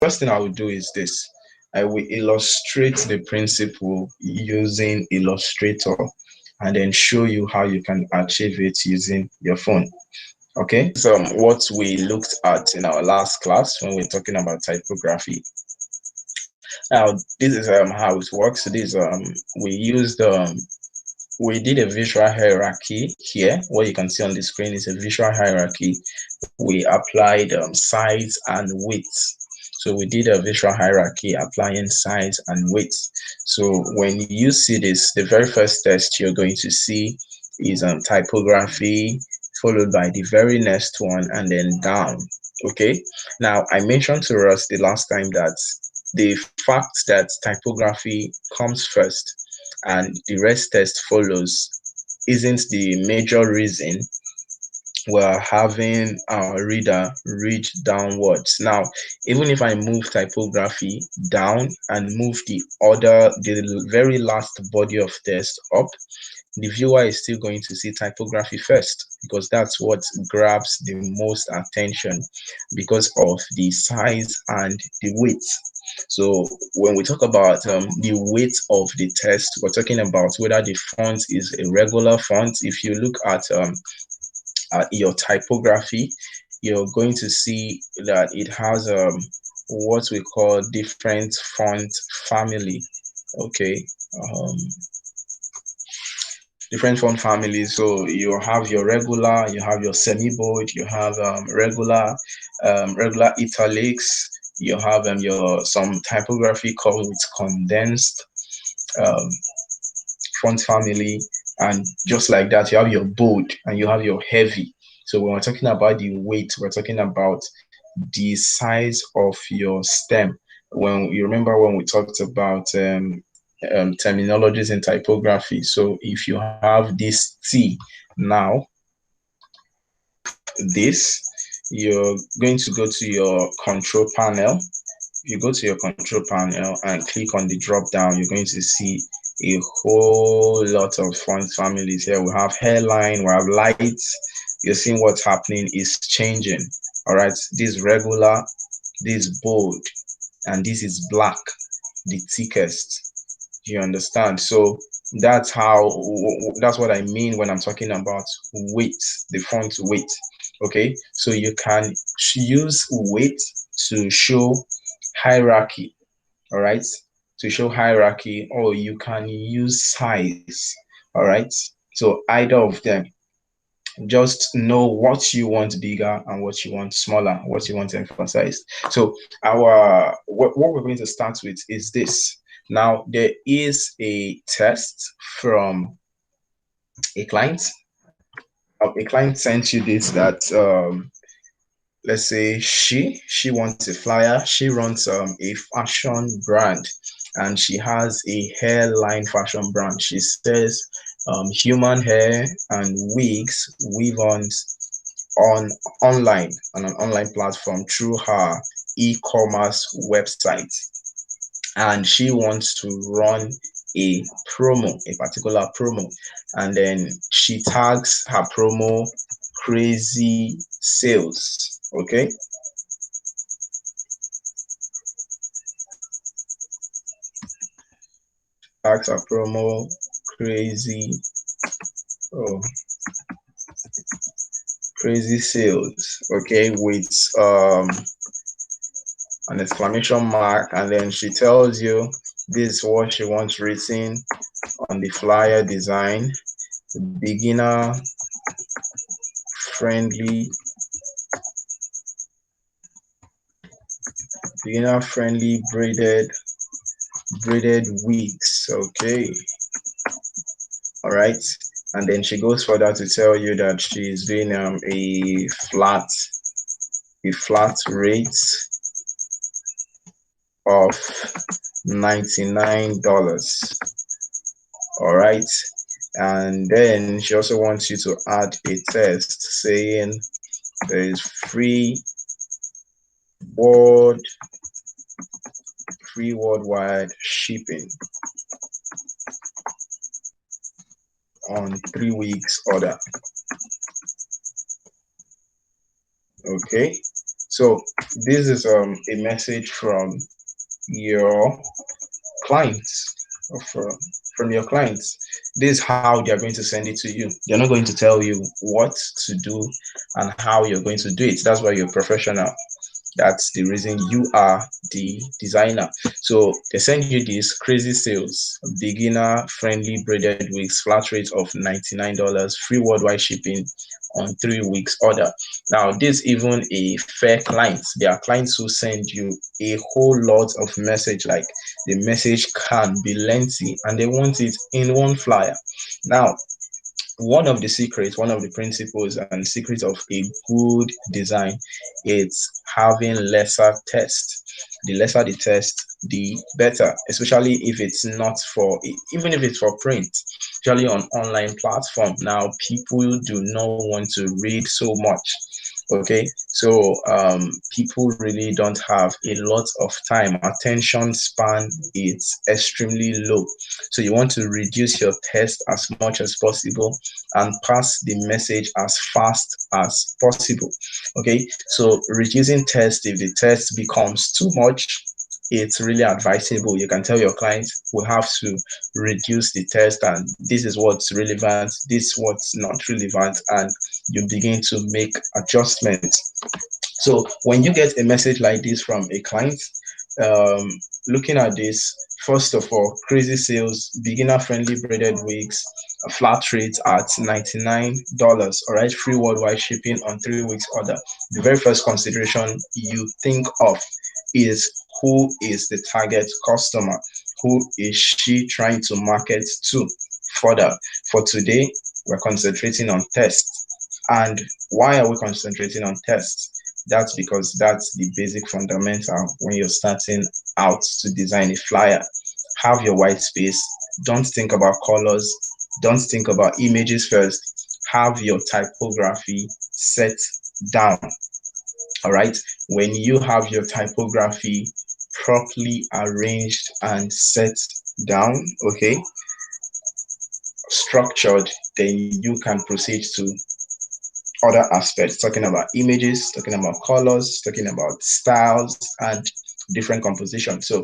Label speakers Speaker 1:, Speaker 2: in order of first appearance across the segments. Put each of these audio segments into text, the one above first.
Speaker 1: first thing I will do is this. I will illustrate the principle using Illustrator and then show you how you can achieve it using your phone. Okay, so what we looked at in our last class when we we're talking about typography. Now, this is how it works. This we used we did a visual hierarchy here. What you can see on the screen is a visual hierarchy. We applied size and width. So we did a visual hierarchy applying size and width. So when you see this, the very first test you're going to see is typography, followed by the very next one, and then down. Okay. Now, I mentioned to us the last time that the fact that typography comes first and the rest test follows isn't the major reason we're having our reader read downwards. Now, even if I move typography down and move the very last body of text up, the viewer is still going to see typography first because that's what grabs the most attention because of the size and the weight. So when we talk about the weight of the text, we're talking about whether the font is a regular font. If you look at your typography, you're going to see that it has what we call different font family. Okay, different font families. So you have your regular, you have your semi-bold, you have regular italics, you have your some typography called with condensed um, font family, and just like that, you have your bold and you have your heavy. So when we're talking about the weight, we're talking about the size of your stem. When you remember when we talked about terminologies in typography. So if you have this T now, this, you're going to go to your control panel. You go to your control panel and click on the drop down, you're going to see a whole lot of font families here. We have hairline, we have lights. You're seeing what's happening is changing. All right, this regular, this bold, and this is black, the thickest. You understand? So that's what I mean when I'm talking about weight, the font weight. Okay, so you can use weight to show hierarchy. All right, to show hierarchy, or you can use size. All right, so either of them. Just know what you want bigger and what you want smaller, what you want emphasized. So what we're going to start with is this. Now, there is a test from a client. A client sent you this that let's say she wants a flyer. She runs a fashion brand, and she has a hairline fashion brand. She says human hair and wigs weave on online on an online platform through her e-commerce website, and she wants to run a a particular promo, and then she tags her promo crazy sales. Okay, tags her promo crazy, oh, crazy sales. Okay, with an exclamation mark, and then she tells you this is what she wants written on the flyer design: beginner friendly, braided wigs. Okay, all right. And then she goes further to tell you that she's doing a flat rate of $99. All right, and then she also wants you to add a test saying there is world free worldwide shipping on 3 weeks order. Okay, So this is a message from your clients, of, from your clients. This is how they're going to send it to you. They're not going to tell you what to do and how you're going to do it. That's why you're a professional. That's the reason you are the designer. So they send you this crazy sales, beginner friendly braided wigs, flat rate of $99, free worldwide shipping on 3 weeks order. Now, this even a fair client. There are clients who send you a whole lot of message, like the message can be lengthy and they want it in one flyer. Now, one of the principles and secrets of a good design is having lesser text. The lesser the text, the better, especially if it's not for, even if it's for print, especially on online platform. Now, people do not want to read so much. Okay, so people really don't have a lot of time. Attention span is extremely low, so you want to reduce your text as much as possible and pass the message as fast as possible. Okay, so reducing text, if the text becomes too much, it's really advisable. You can tell your clients we have to reduce the text, and this is what's relevant, this is what's not relevant, and you begin to make adjustments. So when you get a message like this from a client, um, looking at this, first of all, crazy sales, beginner friendly braided wigs, a flat rate at $99, all right, free worldwide shipping on 3 weeks order. The very first consideration you think of is who is the target customer? Who is she trying to market to? Further, for today, we're concentrating on tests. And why are we concentrating on tests? That's because that's the basic fundamental when you're starting out to design a flyer. Have your white space. Don't think about colors. Don't think about images first. Have your typography set down. All right. When you have your typography properly arranged and set down, okay, structured, then you can proceed to other aspects, talking about images, talking about colors, talking about styles and different composition. So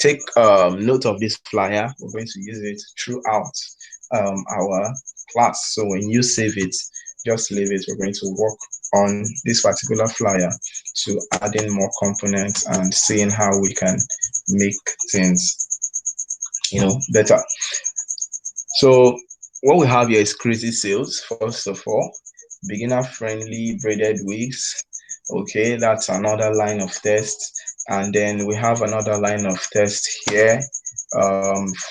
Speaker 1: take note of this flyer. We're going to use it throughout our class. So when you save it, just leave it. We're going to work on this particular flyer to add in more components and seeing how we can make things, better. So what we have here is crazy sales. First of all, beginner friendly braided wigs. Okay, that's another line of test. And then we have another line of test here.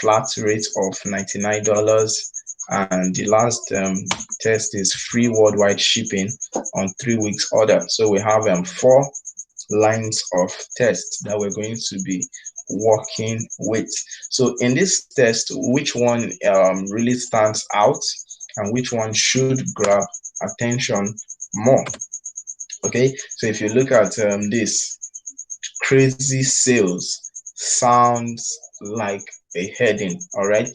Speaker 1: Flat rate of $99. And the last test is free worldwide shipping on 3 weeks order. So we have four lines of test that we're going to be working with. So in this test, which one really stands out and which one should grab attention more? Okay, so if you look at this, crazy sales sounds like a heading. All right,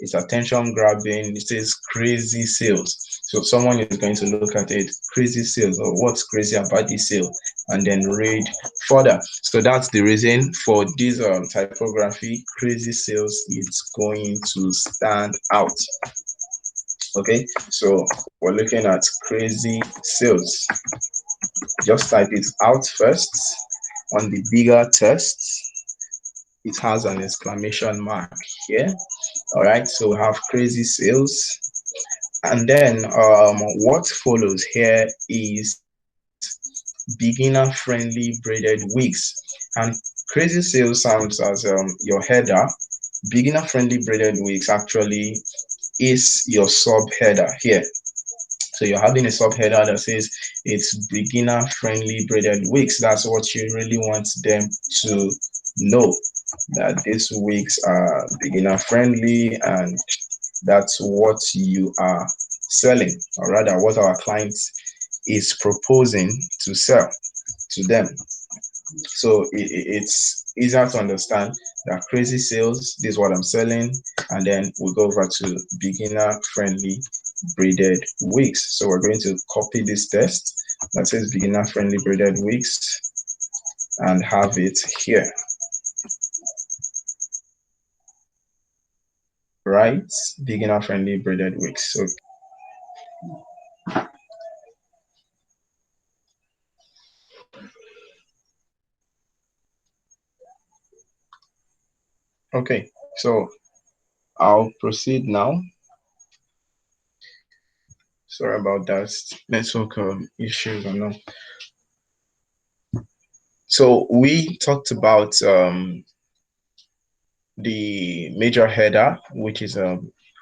Speaker 1: it's attention grabbing. It says crazy sales, so someone is going to look at it, crazy sales, or what's crazy about this sale, and then read further. So that's the reason for this typography. Crazy sales is going to stand out. Okay, so we're looking at crazy sales. Just type it out first. On the bigger test, it has an exclamation mark here. All right, so we have crazy sales. And then what follows here is beginner friendly braided wigs. And crazy sales sounds as your header. Beginner friendly braided wigs actually is your sub header here. So you're having a subheader that says it's beginner friendly braided wigs. That's what you really want them to know, that these wigs are beginner friendly and that's what you are selling, or rather what our client is proposing to sell to them. So it's easier to understand that crazy sales, this is what I'm selling, and then we go over to beginner friendly braided wigs. So we're going to copy this test that says beginner friendly braided wigs and have it here, right? Beginner friendly braided wigs. So okay, so I'll proceed now. Sorry about that network issues. I know. So we talked about the major header, which is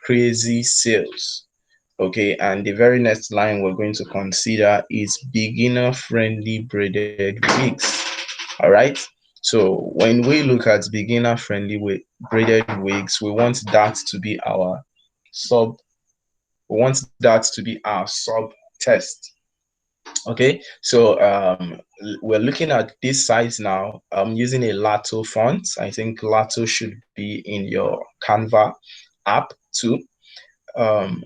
Speaker 1: crazy sales. Okay, and the very next line we're going to consider is beginner friendly braided wigs. All right. So when we look at beginner friendly braided wigs, we want that to be our sub. We want that to be our sub test. Okay, so we're looking at this size now. I'm using a Lato font. I think Lato should be in your Canva app too. Um,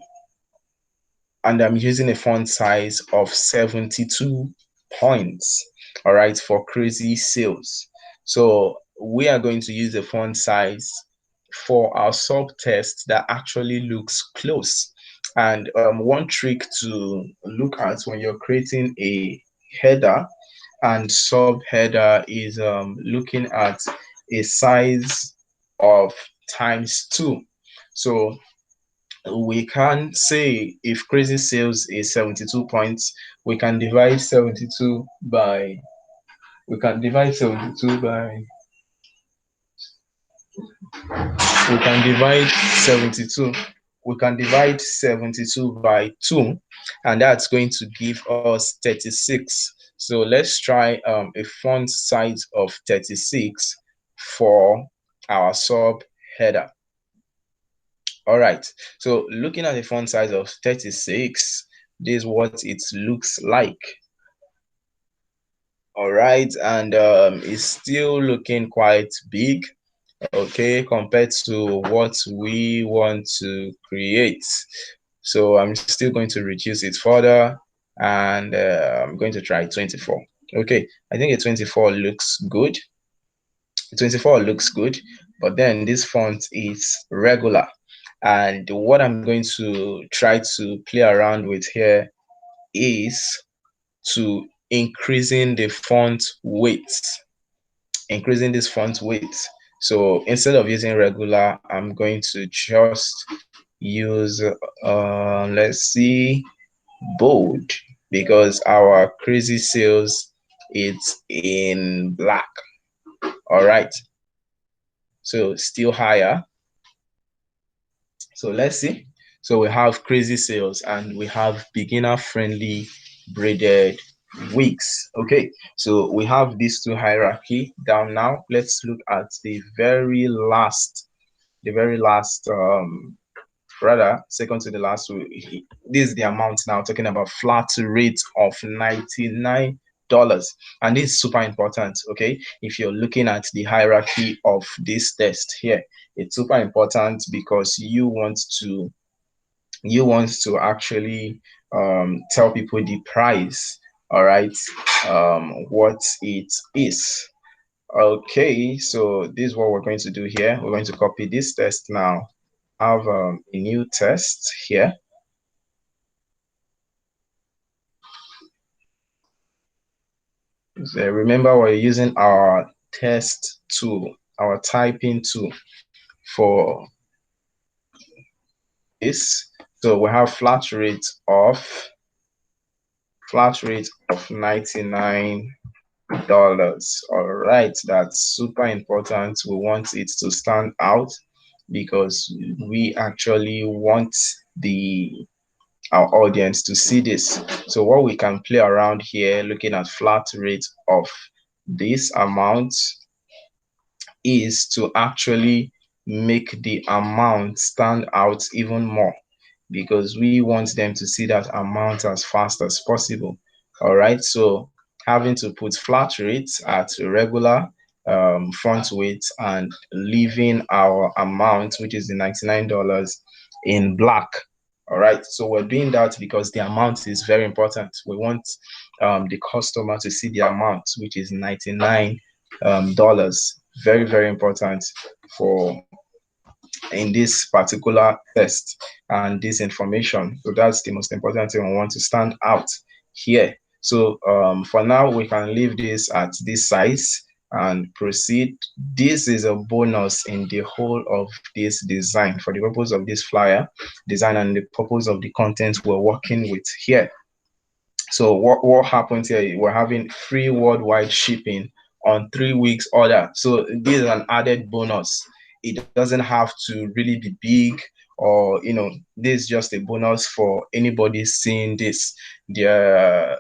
Speaker 1: and I'm using a font size of 72 points, all right, for crazy sales. So we are going to use a font size for our sub test that actually looks close. And one trick to look at when you're creating a header and subheader is looking at a size of times 2. So we can say if crazy sales is 72 points, we can divide 72 by we can divide 72 by we can divide 72 we can divide 72 by 2, and that's going to give us 36. So let's try a font size of 36 for our sub header. All right, so looking at the font size of 36, this is what it looks like. All right, and it's still looking quite big, okay, compared to what we want to create. So I'm still going to reduce it further, and I'm going to try 24. Okay, I think a 24 looks good. 24 looks good, but then this font is regular. And what I'm going to try to play around with here is to increasing the font weight, increasing this font weight. So instead of using regular, I'm going to just use, let's see, bold, because our crazy sales it's in black. All right, so still higher. So let's see. So we have crazy sales and we have beginner friendly braided wigs. Okay, so we have these two hierarchy down now. Let's look at the very last rather second to the last. This is the amount now, talking about flat rate of $99. And this is super important. Okay, if you're looking at the hierarchy of this test here, it's super important because you want to actually tell people the price, all right, what it is. Okay, so this is what we're going to do here. We're going to copy this test now. Have a new test here. So remember, we're using our test tool, our typing tool for this. So we have flat rate of $99. All right, that's super important. We want it to stand out because we actually want our audience to see this. So what we can play around here, looking at flat rate of this amount, is to actually make the amount stand out even more, because we want them to see that amount as fast as possible. All right, so having to put flat rates at regular font weight and leaving our amount, which is the $99, in black. All right, so we're doing that because the amount is very important. We want the customer to see the amount, which is $99. Very, very important for in this particular test and this information. So that's the most important thing we want to stand out here. So for now, we can leave this at this size and proceed. This is a bonus in the whole of this design for the purpose of this flyer design and the purpose of the content we're working with here. So what happens here? We're having free worldwide shipping on 3 weeks order. So this is an added bonus. It doesn't have to really be big, or this is just a bonus for anybody seeing this. The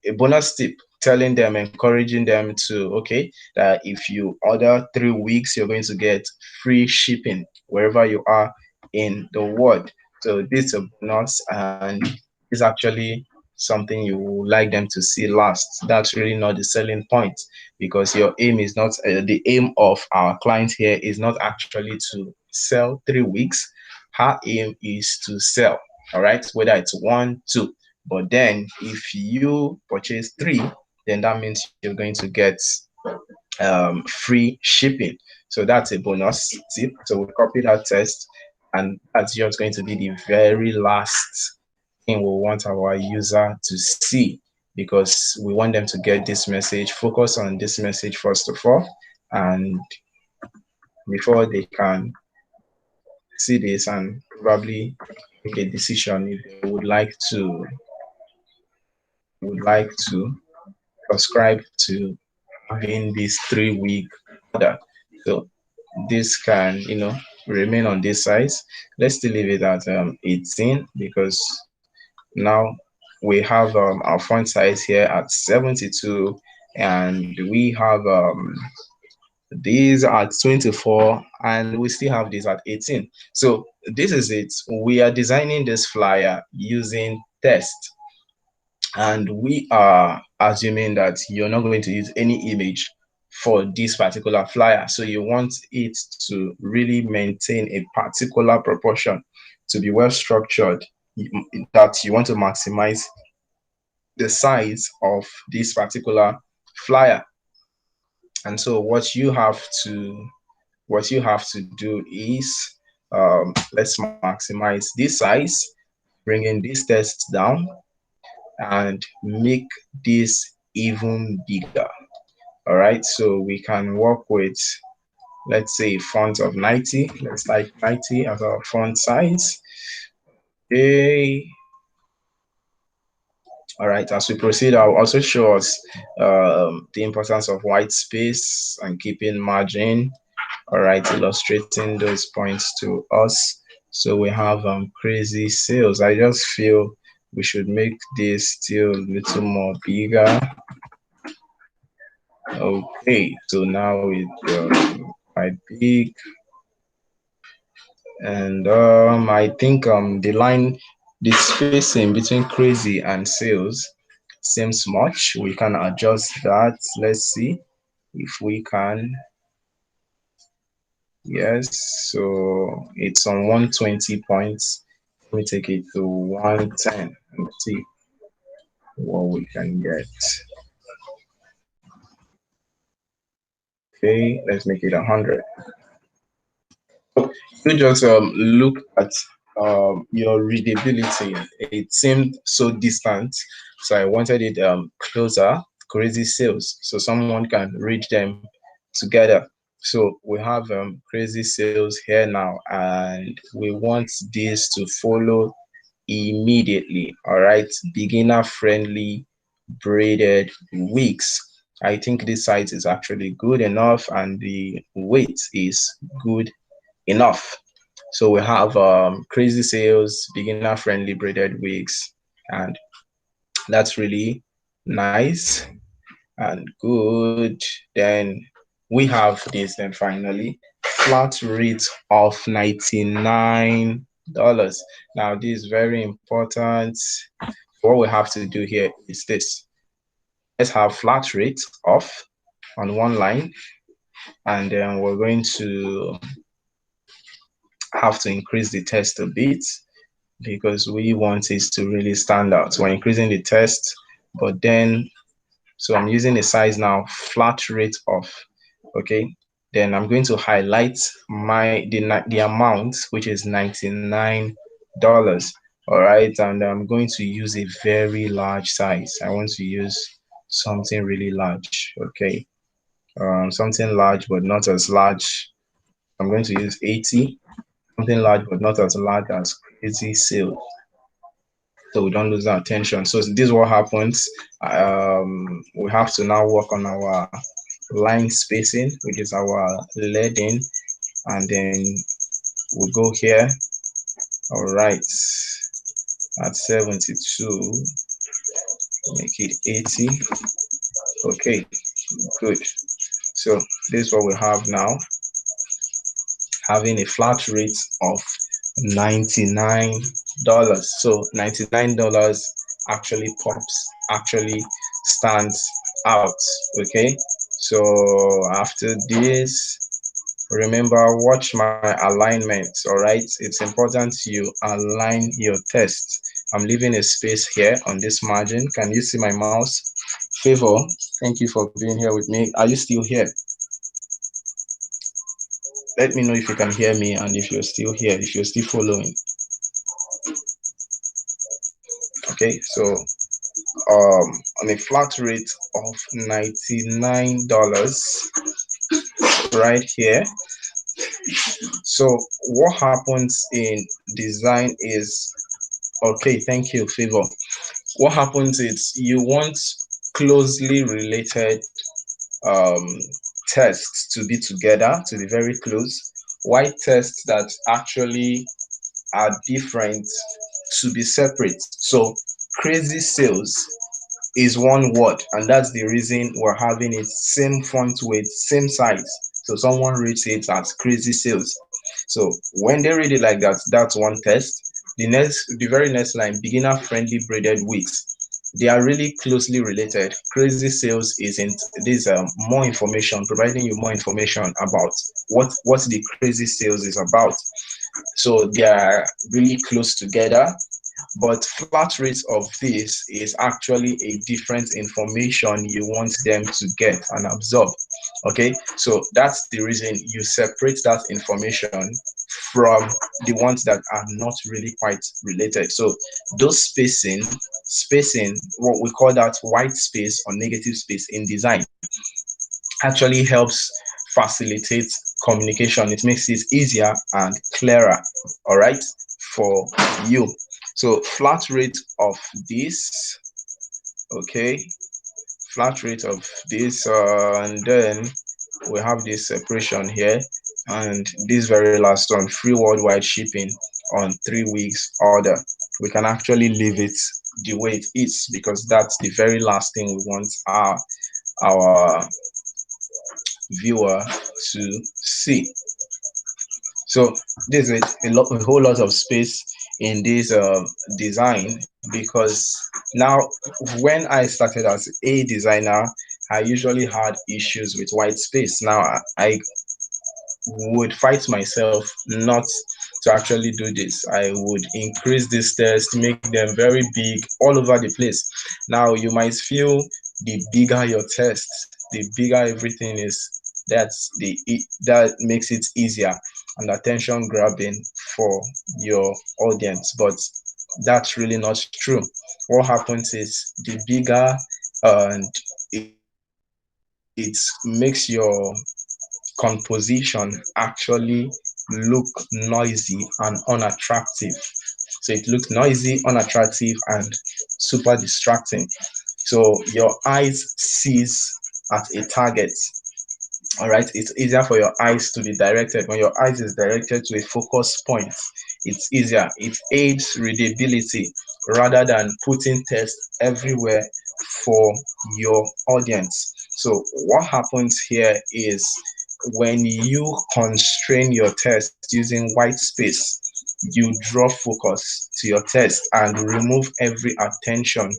Speaker 1: a bonus tip telling them, encouraging them to, okay, that if you order 3 weeks, you're going to get free shipping wherever you are in the world. So this is a bonus, and it's actually something you would like them to see last. That's really not the selling point, because your aim is not the aim of our client here is not actually to sell 3 weeks. Her aim is to sell, all right, whether it's 1, 2. But then if you purchase 3, then that means you're going to get free shipping. So that's a bonus tip. So we copy that test, and that's just going to be the very last thing we want our user to see, because we want them to get this message. Focus on this message first of all, and before they can see this and probably make a decision if they would like to subscribe to having this 3-week order. So this can, remain on this size. Let's still leave it at 18, because now we have our font size here at 72, and we have these at 24, and we still have this at 18. So this is it. We are designing this flyer using test, and we are assuming that you're not going to use any image for this particular flyer. So you want it to really maintain a particular proportion, to be well structured, that you want to maximize the size of this particular flyer. And so what you have to do is, let's maximize this size, bringing this text down, and make this even bigger. All right, so we can work with, let's say, a font of 90. Let's type 90 as our font size. Okay. All right, as we proceed, I'll also show us the importance of white space and keeping margin. All right, illustrating those points to us. So we have crazy sales. I just feel we should make this still a little more bigger. Okay, so now it's quite big, and I think the spacing between crazy and sales seems much. We can adjust that. Let's see if we can. Yes, so it's on 120 points. Let me take it to 110 and see what we can get. Okay, let's make it 100. You just look at your readability. It seemed so distant, so I wanted it closer. Crazy sales, so someone can read them together. So we have crazy sales here now, and we want this to follow immediately. All right, beginner friendly braided wigs. I think this size is actually good enough, and the weight is good enough. So we have crazy sales, beginner friendly braided wigs, and that's really nice and good. Then we have this, then finally flat rate of $99. Now this is very important. What we have to do here is this. Let's have flat rate off on one line, and then we're going to have to increase the test a bit, because we want it to really stand out. We're increasing the test but then, so I'm using a size now, flat rate off. Okay, then I'm going to highlight the amount, which is $99. All right, and I'm going to use a very large size. I want to use something really large. Okay, something large but not as large. I'm going to use 80, something large but not as large as crazy sales, so we don't lose our attention. So this is what happens. We have to now work on our line spacing, which is our leading, and then we go here. All right, at 72, make it 80. Okay, good. So this is what we have now, having a flat rate of $99. So $99 actually pops, actually stands out. Okay, so after this, remember, watch my alignment. All right, it's important you align your test. I'm leaving a space here on this margin. Can you see my mouse? Favor, thank you for being here with me. Are you still here? Let me know if you can hear me and if you're still here, if you're still following. Okay, so on a flat rate of $99 right here. So what happens in design is, okay, thank you, Favor. What happens is you want closely related um, tests to be together, to be very close. White tests that actually are different to be separate. So crazy sales is one word, and that's the reason we're having it same font weight, same size. So someone reads it as crazy sales. So when they read it like that, that's one test. The very next line, beginner friendly braided wigs. They are really closely related. Crazy sales isn't this more information, providing you more information about what the crazy sales is about. So they are really close together, but flat rate of this is actually a different information you want them to get and absorb. Okay, so that's the reason you separate that information from the ones that are not really quite related. So those spacing, what we call that white space or negative space in design, actually helps facilitate communication. It makes it easier and clearer, all right, for you. So flat rate of this, okay, flat rate of this, and then we have this separation here, and this very last one, free worldwide shipping on 3 weeks order. We can actually leave it the way it is, because that's the very last thing we want our viewer to see. So there's a whole lot of space in this design, because now when I started as a designer, I usually had issues with white space. Now I would fight myself not to actually do this. I would increase this test, make them very big all over the place. Now you might feel the bigger your test, the bigger everything is, that makes it easier and attention grabbing for your audience. But that's really not true. What happens is the bigger, and it makes your composition actually look noisy and unattractive. So it looks noisy, unattractive, and super distracting. So your eyes sees at a target. All right, it's easier for your eyes to be directed. When your eyes is directed to a focus point, it's easier. It aids readability rather than putting text everywhere for your audience. So what happens here is, when you constrain your text using white space, you draw focus to your text and remove every attention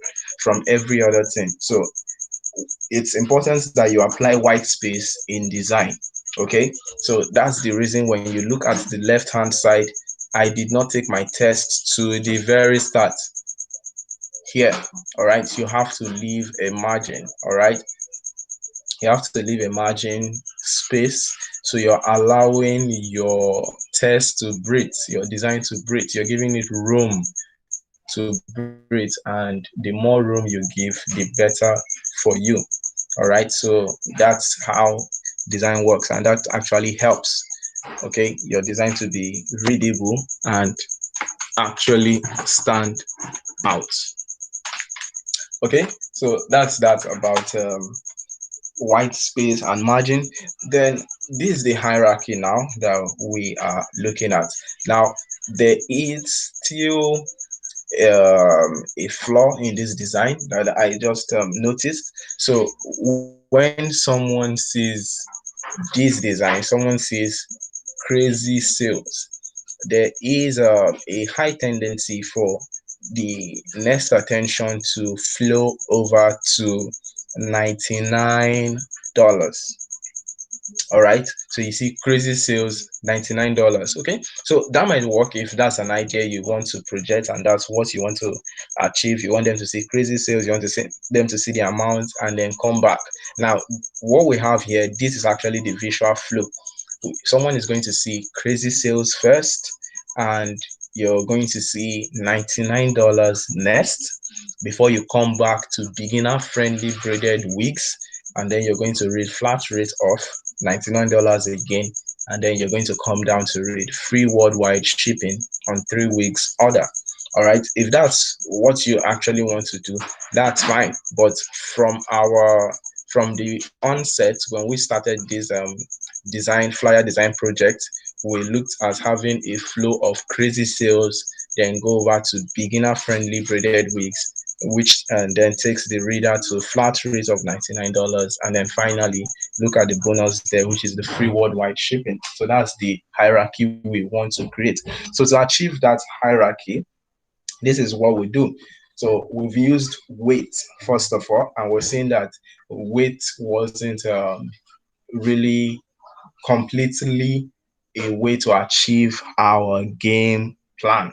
Speaker 1: from every other thing. So it's important that you apply white space in design. Okay, so that's the reason when you look at the left hand side, I did not take my test to the very start. here. All right, you have to leave a margin. All right, you have to leave a margin space, so you're allowing your test to breathe, your design to breathe. You're giving it room to breathe, and the more room you give, the better for you. All right, so that's how design works, and that actually helps, okay, your design to be readable and actually stand out. Okay, so that's that about white space and margin. Then this is the hierarchy now that we are looking at. Now there is still a flaw in this design that I just noticed. So when someone sees this design, someone sees crazy sales, there is a high tendency for the next attention to flow over to $99. All right, so you see crazy sales, $99. Okay, so that might work if that's an idea you want to project and that's what you want to achieve. You want them to see crazy sales, you want to see them to see the amount and then come back. Now what we have here, this is actually the visual flow. Someone is going to see crazy sales first, and you're going to see $99 next before you come back to beginner friendly braided wigs, and then you're going to read flat rate of $99 again, and then you're going to come down to read free worldwide shipping on 3 weeks order. All right, if that's what you actually want to do, that's fine. But from the onset, when we started this flyer design project, we looked at having a flow of crazy sales, then go over to beginner friendly braided wigs, which and then takes the reader to flat rate of $99, and then finally look at the bonus there, which is the free worldwide shipping. So that's the hierarchy we want to create. So to achieve that hierarchy, this is what we do. So we've used weight first of all, and we're seeing that weight wasn't really completely a way to achieve our game plan.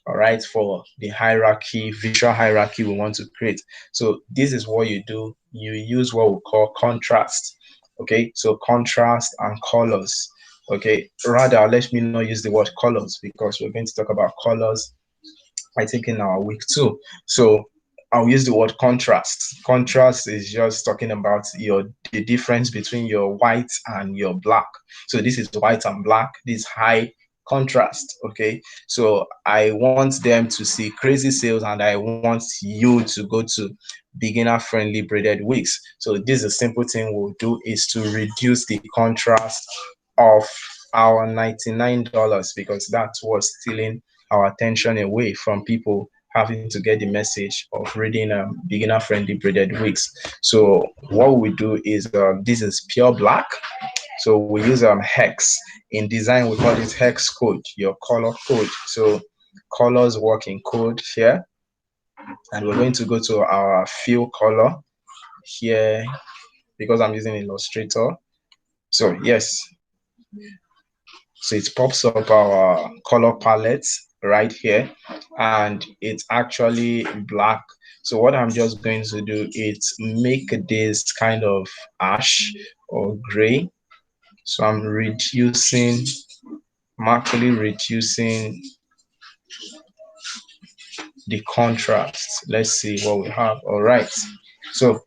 Speaker 1: All right, for the hierarchy, visual hierarchy we want to create. So this is what you do. You use what we call contrast. Okay, so contrast and colors. Okay, rather let me not use the word colors because we're going to talk about colors, I think, in our week 2. So I'll use the word contrast. Contrast is just talking about the difference between your white and your black. So this is white and black, this high contrast. Okay, so I want them to see crazy sales and I want you to go to beginner friendly braided wigs. So this is a simple thing we'll do, is to reduce the contrast of our $99 because that's what's stealing our attention away from people having to get the message of reading beginner friendly braided wigs. So what we do is this is pure black. So we use hex. In design we call it hex code, your color code. So colors work in code here, and we're going to go to our fill color here because I'm using Illustrator. So yes, so it pops up our color palette right here, and it's actually black. So what I'm just going to do is make this kind of ash or gray. So I'm actually reducing the contrast. Let's see what we have. All right, so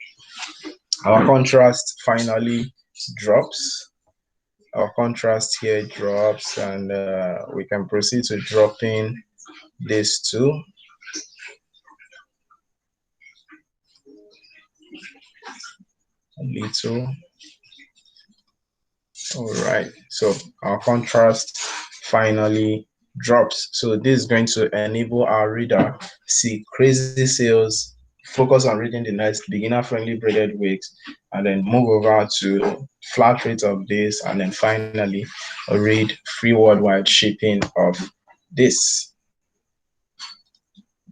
Speaker 1: our contrast finally drops. Our contrast here drops, and we can proceed to drop in this too. A little. All right, so our contrast finally drops. So this is going to enable our reader see crazy sales, focus on reading the next beginner friendly braided wigs, and then move over to flat rate of this, and then finally read free worldwide shipping of this.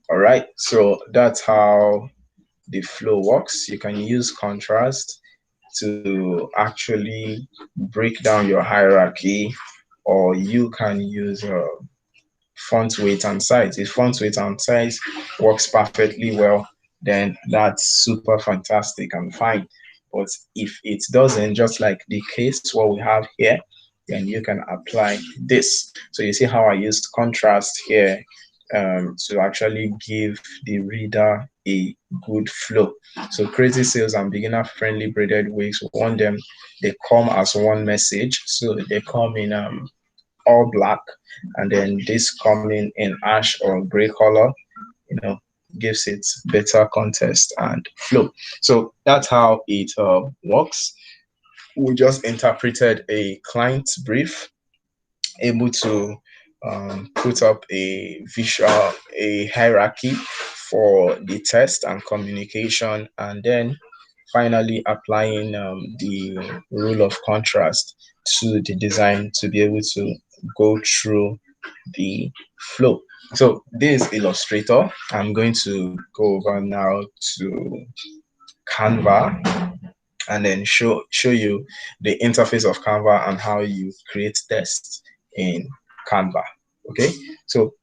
Speaker 1: All right, so that's how the flow works. You can use contrast to actually break down your hierarchy, or you can use font weight and size. If font weight and size works perfectly well, then that's super fantastic and fine. But if it doesn't, just like the case what we have here, then you can apply this. So you see how I used contrast here to actually give the reader a good flow. So crazy sales and beginner friendly braided wigs, we want them, they come as one message. So they come in all black, and then this coming in ash or gray color, you know, gives it better context and flow. So that's how it works. We just interpreted a client brief, able to put up a visual, a hierarchy for the test and communication, and then finally applying the rule of contrast to the design to be able to go through the flow. So this is Illustrator. I'm going to go over now to Canva and then show you the interface of Canva and how you create tests in Canva. Okay, so